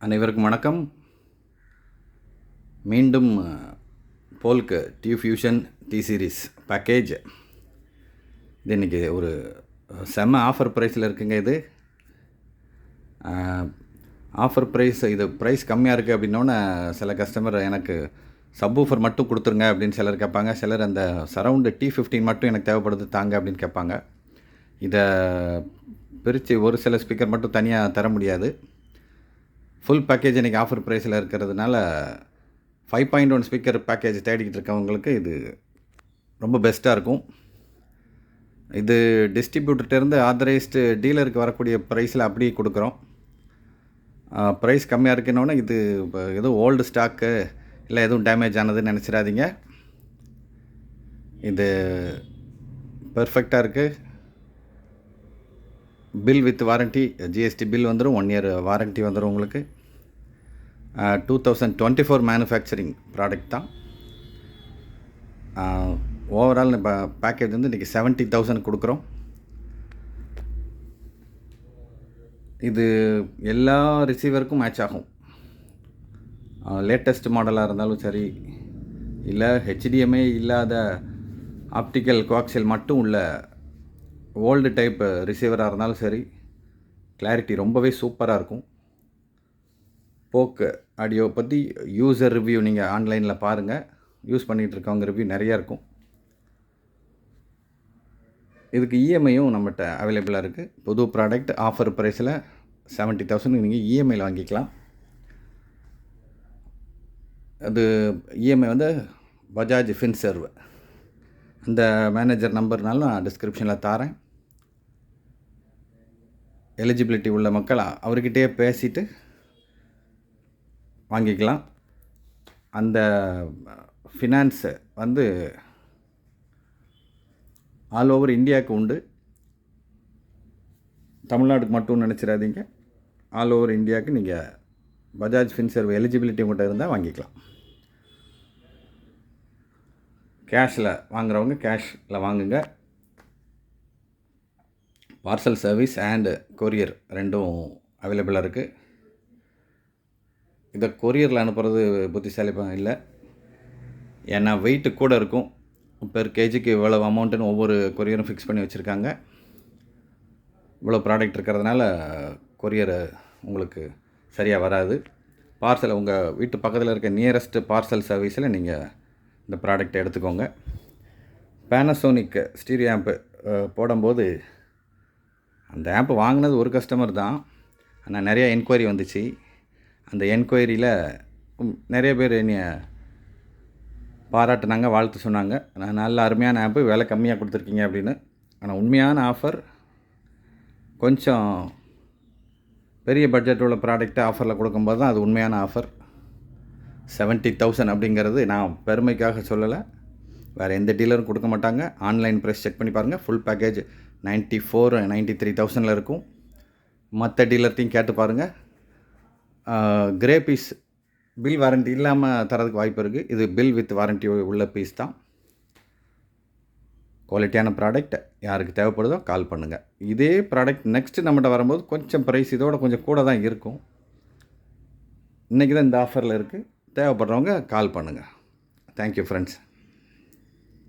அனைவருக்கும் வணக்கம். மீண்டும் folk T fusion T series package இது இன்றைக்கி ஒரு செம்ம ஆஃபர் ப்ரைஸில் இருக்குங்க. இது ஆஃபர் ப்ரைஸ், இது ப்ரைஸ் கம்மியாக இருக்குது அப்படின்னோடனே சில கஸ்டமர் எனக்கு சப்வூஃபர் மட்டும் கொடுத்துருங்க அப்படின்னு சிலர் கேட்பாங்க. சிலர் அந்த சரவுண்டு T15 மட்டும் எனக்கு தேவைப்படுது தாங்க அப்படின்னு கேட்பாங்க. இதை பிரித்து ஒரு சில ஸ்பீக்கர் மட்டும் தனியாக தர முடியாது. ஃபுல் பேக்கேஜ் இன்றைக்கி ஆஃபர் ப்ரைஸில் இருக்கிறதுனால 5.1 ஸ்பீக்கர் பேக்கேஜ் தேடிக்கிட்டு இருக்கவங்களுக்கு இது ரொம்ப பெஸ்ட்டாக இருக்கும். இது டிஸ்ட்ரிபியூட்டர்கிட்டேருந்து ஆத்தரைஸ்டு டீலருக்கு வரக்கூடிய ப்ரைஸில் அப்படியே கொடுக்குறோம். ப்ரைஸ் கம்மியாக இருக்குன்னொன்னே இது எதுவும் ஓல்டு ஸ்டாக்கு இல்லை எதுவும் டேமேஜ் ஆனதுன்னு நினச்சிடாதீங்க. இது பெர்ஃபெக்டாக இருக்குது. Bill with warranty, GST bill வந்துடும், 1 இயர் வாரண்ட்டி வந்துடும் உங்களுக்கு. 2024 மேனுஃபேக்சரிங் ப்ராடக்ட் தான். ஓவரால் இப்போ பேக்கேஜ் வந்து இன்றைக்கி 70,000 கொடுக்குறோம். இது எல்லா ரிசீவருக்கும் மேட்ச் ஆகும். லேட்டஸ்ட் மாடலாக இருந்தாலும் சரி, இல்லை ஹெச்டிஎம்ஐ இல்லாத ஆப்டிக்கல் கோஆக்சியல் மட்டும் உள்ள ஓல்டு டைப் ரிசீவராக இருந்தாலும் சரி, கிளாரிட்டி ரொம்பவே சூப்பராக இருக்கும். போக் ஆடியோ பற்றி யூசர் ரிவ்யூ நீங்கள் ஆன்லைனில் பாருங்கள். யூஸ் பண்ணிகிட்ருக்கவங்க ரிவ்யூ நிறையா இருக்கும். இதுக்கு இஎம்ஐயும் நம்மகிட்ட அவைலபிளாக இருக்குது. புது ப்ராடக்ட் ஆஃபர் ப்ரைஸில் 70,000 நீங்கள் இஎம்ஐயில் வாங்கிக்கலாம். அது இஎம்ஐ வந்து பஜாஜ் ஃபின்சர்வ். அந்த மேனேஜர் நம்பர்னாலும் நான் டிஸ்கிரிப்ஷனில் தரேன். எலிஜிபிலிட்டி உள்ள மக்கள் அவர்கிட்டயே பேசிட்டு வாங்கிக்கலாம். அந்த ஃபினான்ஸு வந்து ஆல் ஓவர் இந்தியாவுக்கு உண்டு. தமிழ்நாடுக்கு மட்டும் நினச்சிடாதீங்க. ஆல் ஓவர் இந்தியாவுக்கு நீங்கள் பஜாஜ் ஃபின்சர்வ் எலிஜிபிலிட்டி உங்கள்கிட்ட இருந்தால் வாங்கிக்கலாம். கேஷில் வாங்குகிறவங்க கேஷில் வாங்குங்க. பார்சல் சர்வீஸ் அண்டு கொரியர் ரெண்டும் அவைலபிளாக இருக்குது. இதை கொரியரில் அனுப்புறது புத்திசாலி இல்லை. ஏன்னா வெயிட்டு கூட இருக்கும். பெர் கேஜிக்கு இவ்வளோ அமௌண்ட்டுன்னு ஒவ்வொரு கொரியரும் ஃபிக்ஸ் பண்ணி வச்சுருக்காங்க. இவ்வளோ ப்ராடக்ட் இருக்கிறதுனால கொரியர் உங்களுக்கு சரியாக வராது. பார்சல் உங்கள் வீட்டு பக்கத்தில் இருக்க நியரஸ்ட் பார்சல் சர்வீஸில் நீங்கள் இந்த ப்ராடக்டை எடுத்துக்கோங்க. பேனசோனிக் ஸ்டீரியோ ஆம்பு போடும்போது அந்த ஆம்பு வாங்கினது ஒரு கஸ்டமர் தான். ஆனால் நிறையா என்கொயரி வந்துச்சு. அந்த என்கொயரியில் நிறைய பேர் என்னைய பாராட்டினாங்க, வாழ்த்து சொன்னாங்க. நல்ல அருமையான ஆம்பு, விலை கம்மியாக கொடுத்துருக்கீங்க அப்படின்னு. ஆனால் உண்மையான ஆஃபர் கொஞ்சம் பெரிய பட்ஜெட் உள்ள ப்ராடக்ட்டை ஆஃபரில் கொடுக்கும்போது தான் அது உண்மையான ஆஃபர். 70,000 அப்படிங்கிறது நான் பெருமைக்காக சொல்லலை. வேறு எந்த டீலரும் கொடுக்க மாட்டாங்க. ஆன்லைன் ப்ரைஸ் செக் பண்ணி பாருங்கள். ஃபுல் பேக்கேஜ் 93,000 இருக்கும். மற்ற டீலர்ட்டையும் கேட்டு பாருங்கள். கிரே பீஸ் பில் வாரண்ட்டி இல்லாமல் தரதுக்கு வாய்ப்பு இருக்குது. இது பில் வித் வாரண்ட்டி உள்ள பீஸ் தான். குவாலிட்டியான ப்ராடக்ட் யாருக்கு தேவைப்படுதோ கால் பண்ணுங்கள். இதே ப்ராடக்ட் நெக்ஸ்ட்டு நம்மகிட்ட வரும்போது கொஞ்சம் ப்ரைஸ் இதோட கொஞ்சம் கூட தான் இருக்கும். இன்றைக்கி தான் இந்த ஆஃபரில் இருக்குது. தேவைப்படுறவங்க கால் பண்ணுங்கள். Thank you friends.